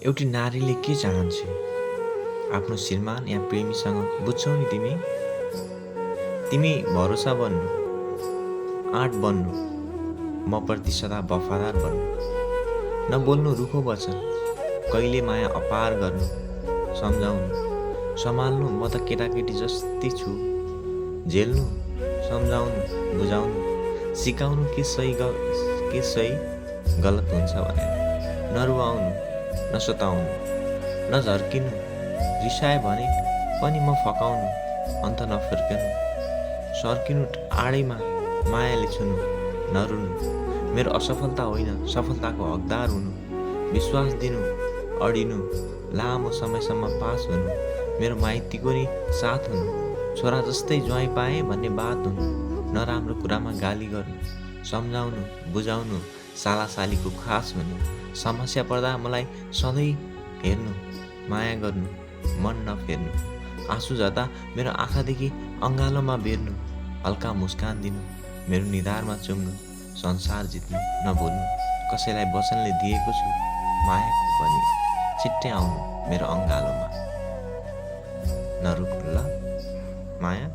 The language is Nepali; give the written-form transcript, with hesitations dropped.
एउटी नारीले के चाहन्छे? आफ्नो श्रीमान या प्रेमीसँग बुझ्छौ नि तिमी? तिमी भरोसा बन्नु, आँट बन्नु, म प्रति सदा वफादार बन्नु। नबोल्नु रुखो वचन, कहिले माया अपार गर्नु, सम्झाउनु, सम्हाल्नु म त केटाकेटी जस्तै छु। झेल्नु, सम्झाउनु, बुझाउनु, सिकाउनु के सही गलत हुन्छ भनेर। नरुवाउनु, नसताउनु, नझर्किनु, रिसाए भने पनि म फकाउनु, अन्त नफर्कनु, सर्किनु आडैमा मायाले छुनु, नरुनु, मेरो असफलता होइन सफलताको हकदार हुनु, विश्वास दिनु, अडिनु, लामो समयसम्म पास हुनु, मेरो माइतीको नि साथ हुनु, छोरा जस्तै ज्वाइँ पाएँ भन्ने बात हुनु, नराम्रो कुरामा गाली गर्नु, सम्झाउनु, बुझाउनु, सालासालीको खास हुनु, समस्या पर्दा मलाई सधैँ हेर्नु, माया गर्नु, मन नफेर्नु, आँसु झर्दा मेरो आँखादेखि अँगालोमा बेर्नु, हल्का मुस्कान दिनु, मेरो निधारमा चुम्नु, संसार जित्नु, नभुल्नु, कसैलाई वचनले दिएको छु मायाको पनि, छिट्टै आउनु मेरो अँगालोमा। नरुक ल माया।